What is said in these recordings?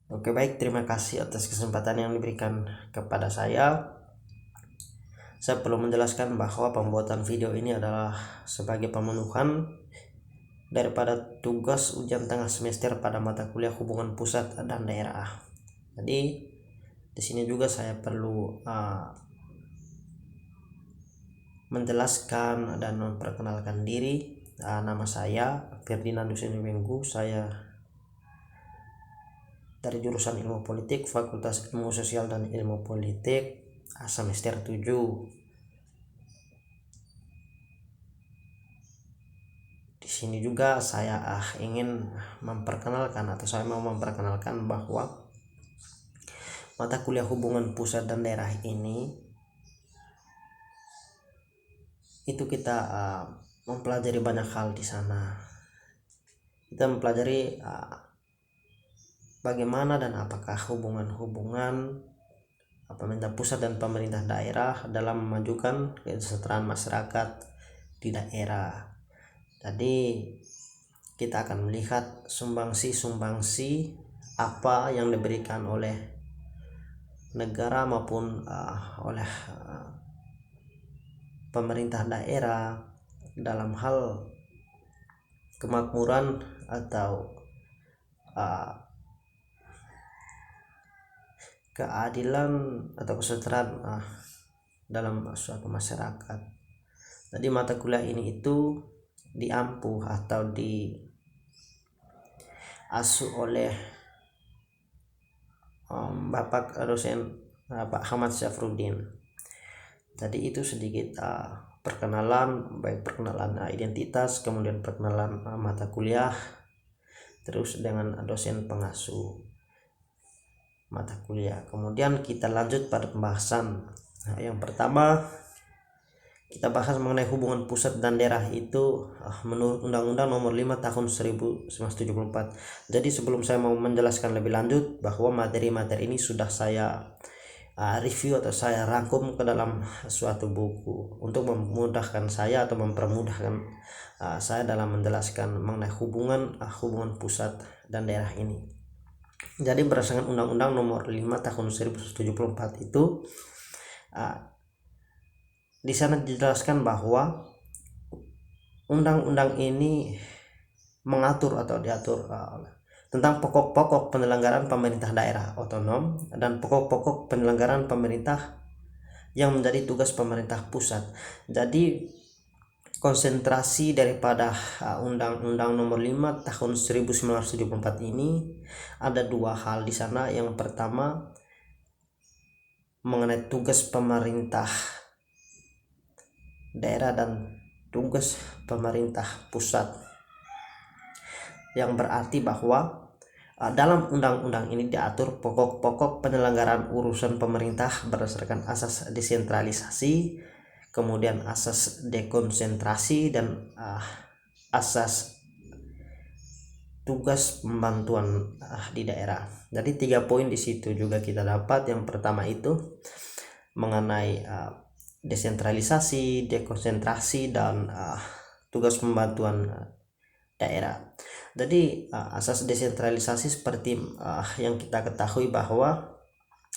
Oke, baik, terima kasih atas kesempatan yang diberikan kepada saya. Saya perlu menjelaskan bahwa pembuatan video ini adalah sebagai pemenuhan daripada tugas ujian tengah semester pada mata kuliah hubungan pusat dan daerah. Jadi di sini juga saya perlu menjelaskan dan memperkenalkan diri. Nama saya Ferdinand Hussein Wenggu. Saya dari jurusan Ilmu Politik, Fakultas Ilmu Sosial dan Ilmu Politik, semester 7. Di sini juga saya ingin memperkenalkan atau saya mau memperkenalkan bahwa mata kuliah hubungan pusat dan daerah ini itu kita mempelajari banyak hal di sana. Kita mempelajari bagaimana dan apakah hubungan-hubungan pemerintah pusat dan pemerintah daerah dalam memajukan kesejahteraan masyarakat di daerah. Jadi kita akan melihat sumbangsi apa yang diberikan oleh negara maupun oleh pemerintah daerah dalam hal kemakmuran atau keadilan atau kesejahteraan dalam suatu masyarakat. Jadi mata kuliah ini itu diampuh atau diasuh oleh Bapak dosen Pak Ahmad Syafruddin. Tadi itu sedikit perkenalan, baik perkenalan identitas, kemudian perkenalan mata kuliah, terus dengan dosen pengasuh mata kuliah. Kemudian kita lanjut pada pembahasan. Yang pertama kita bahas mengenai hubungan pusat dan daerah itu menurut Undang-Undang Nomor 5 Tahun 1974. Jadi sebelum saya mau menjelaskan lebih lanjut bahwa materi-materi ini sudah saya review atau saya rangkum ke dalam suatu buku untuk memudahkan saya atau mempermudahkan saya dalam menjelaskan mengenai hubungan pusat dan daerah ini. Jadi berdasarkan Undang-Undang Nomor 5 Tahun 1974 itu di sana dijelaskan bahwa undang-undang ini mengatur atau diatur tentang pokok-pokok penyelenggaraan pemerintah daerah otonom dan pokok-pokok penyelenggaraan pemerintah yang menjadi tugas pemerintah pusat. Jadi konsentrasi daripada Undang-Undang Nomor 5 Tahun 1974 ini ada dua hal di sana. Yang pertama mengenai tugas pemerintah daerah dan tugas pemerintah pusat, yang berarti bahwa dalam undang-undang ini diatur pokok-pokok penyelenggaraan urusan pemerintah berdasarkan asas desentralisasi, kemudian asas dekonsentrasi, dan asas tugas pembantuan di daerah. Jadi 3 poin di situ juga kita dapat. Yang pertama itu mengenai desentralisasi, dekonsentrasi, dan tugas pembantuan daerah. Jadi asas desentralisasi seperti yang kita ketahui bahwa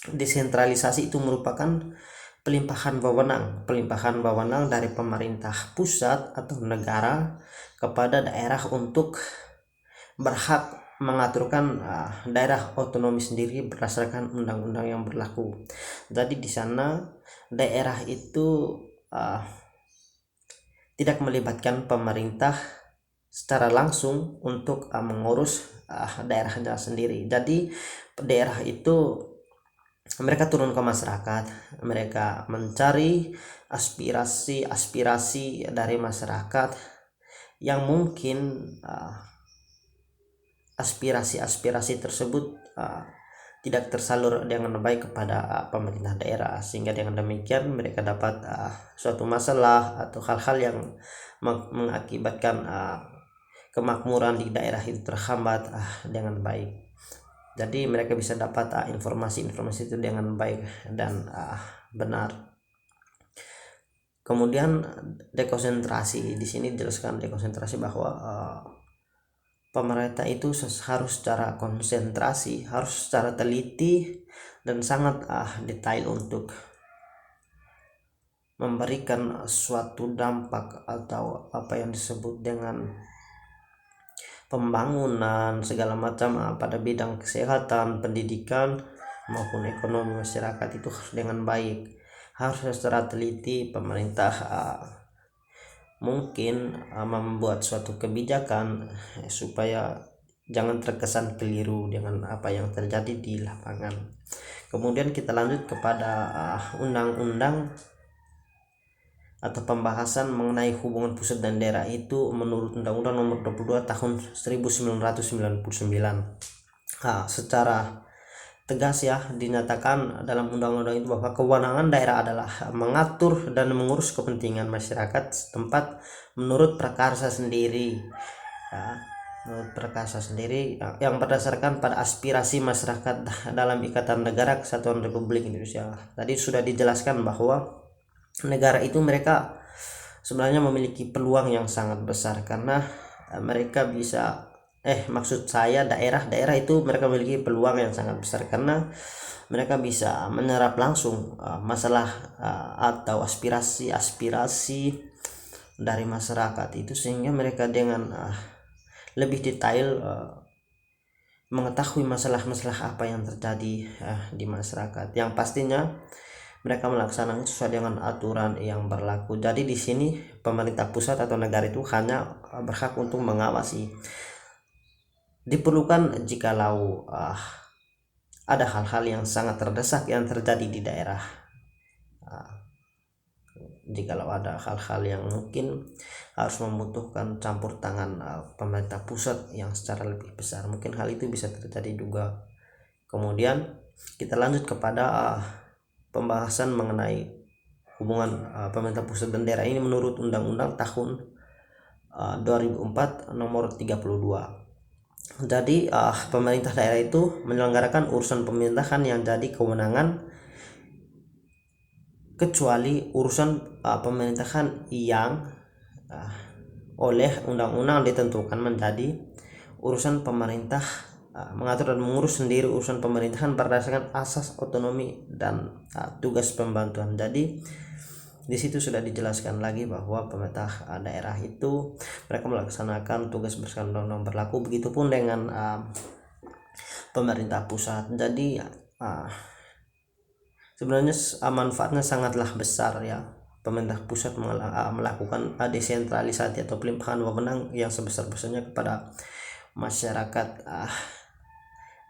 desentralisasi itu merupakan pelimpahan wewenang dari pemerintah pusat atau negara kepada daerah untuk berhak mengaturkan daerah otonomi sendiri berdasarkan undang-undang yang berlaku. Jadi di sana daerah itu tidak melibatkan pemerintah secara langsung untuk mengurus daerahnya sendiri. Jadi daerah itu mereka turun ke masyarakat, mereka mencari aspirasi dari masyarakat yang mungkin aspirasi tersebut tidak tersalur dengan baik kepada pemerintah daerah, sehingga dengan demikian mereka dapat suatu masalah atau hal-hal yang mengakibatkan kemakmuran di daerah itu terhambat dengan baik. Jadi mereka bisa dapat informasi itu dengan baik dan benar. Kemudian dekonsentrasi, di sini dijelaskan dekonsentrasi bahwa pemerintah itu harus secara konsentrasi, harus secara teliti dan sangat detail untuk memberikan suatu dampak atau apa yang disebut dengan pembangunan segala macam pada bidang kesehatan, pendidikan maupun ekonomi masyarakat itu dengan baik. Harus secara teliti pemerintah mungkin membuat suatu kebijakan supaya jangan terkesan keliru dengan apa yang terjadi di lapangan. Kemudian kita lanjut kepada undang-undang atau pembahasan mengenai hubungan pusat dan daerah itu menurut Undang-Undang Nomor 22 Tahun 1999. Secara tegas ya dinyatakan dalam undang-undang itu bahwa kewenangan daerah adalah mengatur dan mengurus kepentingan masyarakat setempat menurut prakarsa sendiri. Menurut prakarsa sendiri yang berdasarkan pada aspirasi masyarakat dalam Ikatan Negara Kesatuan Republik Indonesia. Tadi sudah dijelaskan bahwa negara itu mereka sebenarnya memiliki peluang yang sangat besar karena mereka bisa maksud saya daerah itu mereka memiliki peluang yang sangat besar karena mereka bisa menyerap langsung masalah atau aspirasi dari masyarakat itu, sehingga mereka dengan lebih detail mengetahui masalah-masalah apa yang terjadi di masyarakat, yang pastinya mereka melaksanakan sesuai dengan aturan yang berlaku. Jadi di sini pemerintah pusat atau negara itu hanya berhak untuk mengawasi. Diperlukan jikalau ada hal-hal yang sangat terdesak yang terjadi di daerah. Jikalau ada hal-hal yang mungkin harus membutuhkan campur tangan pemerintah pusat yang secara lebih besar, mungkin hal itu bisa terjadi juga. Kemudian kita lanjut kepada pembahasan mengenai hubungan pemerintah pusat dan daerah ini menurut Undang-Undang tahun 2004 nomor 32. Jadi pemerintah daerah itu menyelenggarakan urusan pemerintahan yang jadi kewenangan kecuali urusan pemerintahan yang oleh undang-undang ditentukan menjadi urusan pemerintah mengatur dan mengurus sendiri urusan pemerintahan berdasarkan asas otonomi dan tugas pembantuan. Jadi di situ sudah dijelaskan lagi bahwa pemerintah daerah itu mereka melaksanakan tugas berdasarkan undang-undang berlaku, begitupun dengan pemerintah pusat. Jadi sebenarnya manfaatnya sangatlah besar ya, pemerintah pusat melakukan desentralisasi atau pelimpahan wewenang yang sebesar-besarnya kepada masyarakat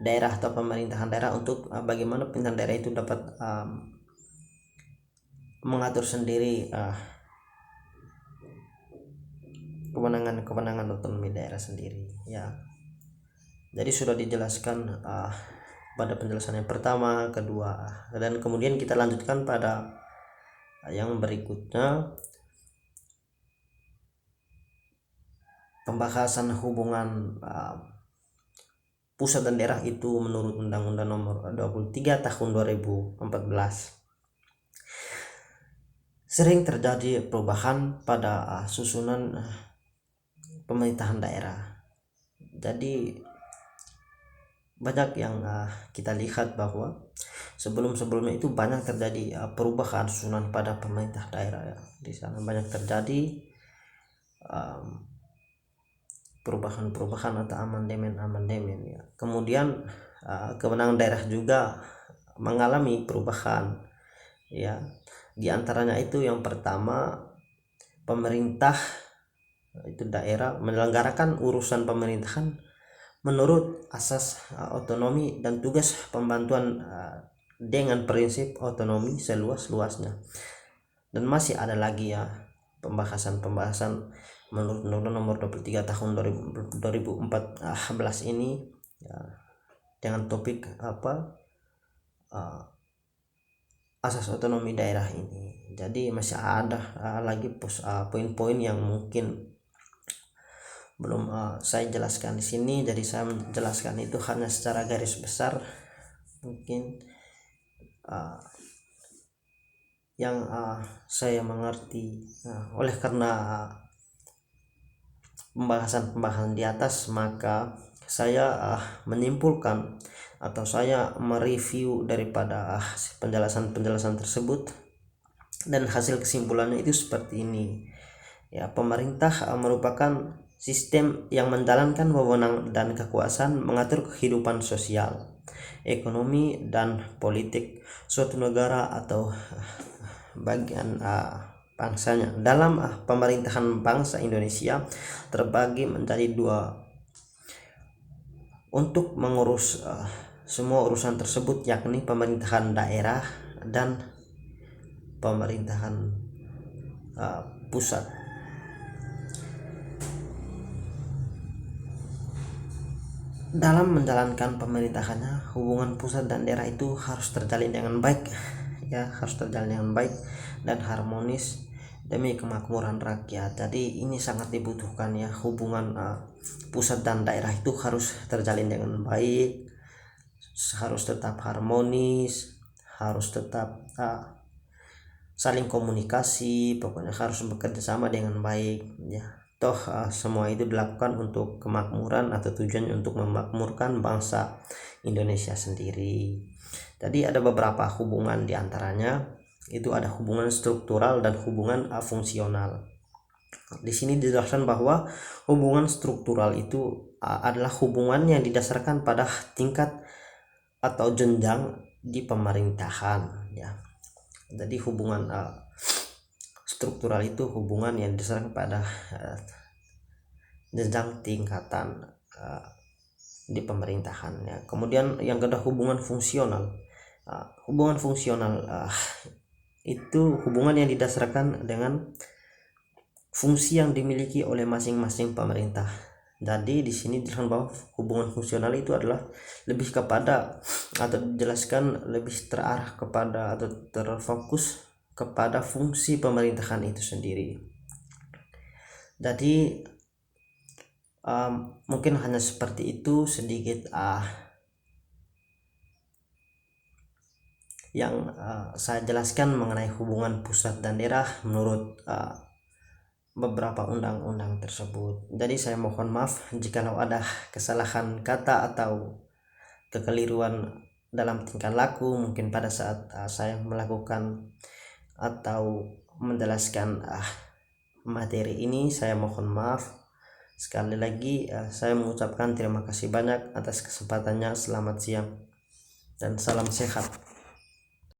daerah atau pemerintahan daerah untuk bagaimana pemerintahan daerah itu dapat mengatur sendiri kewenangan otonomi daerah sendiri ya. Jadi sudah dijelaskan pada penjelasan yang pertama, kedua, dan kemudian kita lanjutkan pada yang berikutnya, pembahasan hubungan pusat dan daerah itu menurut Undang-Undang Nomor 23 Tahun 2014. Sering terjadi perubahan pada susunan pemerintahan daerah. Jadi banyak yang kita lihat bahwa sebelumnya itu banyak terjadi perubahan susunan pada pemerintah daerah ya. Di sana banyak terjadi perubahan atau amandemen ya. Kemudian kewenangan daerah juga mengalami perubahan ya. Di antaranya itu yang pertama, pemerintah itu daerah menyelenggarakan urusan pemerintahan menurut asas otonomi dan tugas pembantuan dengan prinsip otonomi seluas-luasnya. Dan masih ada lagi ya pembahasan menurut Undang-Undang Nomor 23 Tahun 2014 ini ya, dengan topik asas otonomi daerah ini. Jadi masih ada lagi poin-poin yang mungkin belum saya jelaskan di sini. Jadi saya menjelaskan itu hanya secara garis besar mungkin yang saya mengerti. Oleh karena pembahasan-pembahasan di atas, maka saya menyimpulkan atau saya mereview daripada penjelasan-penjelasan tersebut, dan hasil kesimpulannya itu seperti ini. Ya, pemerintah merupakan sistem yang menjalankan wewenang dan kekuasaan mengatur kehidupan sosial, ekonomi, dan politik suatu negara atau bagian bangsanya. Dalam pemerintahan bangsa Indonesia terbagi menjadi dua untuk mengurus semua urusan tersebut, yakni pemerintahan daerah dan pemerintahan pusat. Dalam menjalankan pemerintahannya, hubungan pusat dan daerah itu harus terjalin dengan baik, ya, harus terjalin dengan baik dan harmonis demi kemakmuran rakyat. Jadi ini sangat dibutuhkan, ya, hubungan pusat dan daerah itu harus terjalin dengan baik, harus tetap harmonis, harus tetap saling komunikasi, pokoknya harus bekerja sama dengan baik, ya. Toh semua itu dilakukan untuk kemakmuran atau tujuannya untuk memakmurkan bangsa Indonesia sendiri. Jadi ada beberapa hubungan, diantaranya itu ada hubungan struktural dan hubungan fungsional. Di sini dijelaskan bahwa hubungan struktural itu adalah hubungan yang didasarkan pada tingkat atau jenjang di pemerintahan, ya. Jadi hubungan struktural itu hubungan yang didasarkan pada jenjang tingkatan di pemerintahan, ya. Kemudian yang kedua, hubungan fungsional. Hubungan fungsional itu hubungan yang didasarkan dengan fungsi yang dimiliki oleh masing-masing pemerintah. Jadi di sini dijelaskan bahwa hubungan fungsional itu adalah lebih kepada atau dijelaskan lebih terarah kepada atau terfokus kepada fungsi pemerintahan itu sendiri. Jadi mungkin hanya seperti itu sedikit yang saya jelaskan mengenai hubungan pusat dan daerah menurut beberapa undang-undang tersebut. Jadi saya mohon maaf jikalau ada kesalahan kata atau kekeliruan dalam tingkah laku mungkin pada saat saya melakukan atau menjelaskan materi ini. Saya mohon maaf. Sekali lagi saya mengucapkan terima kasih banyak atas kesempatannya. Selamat siang dan salam sehat.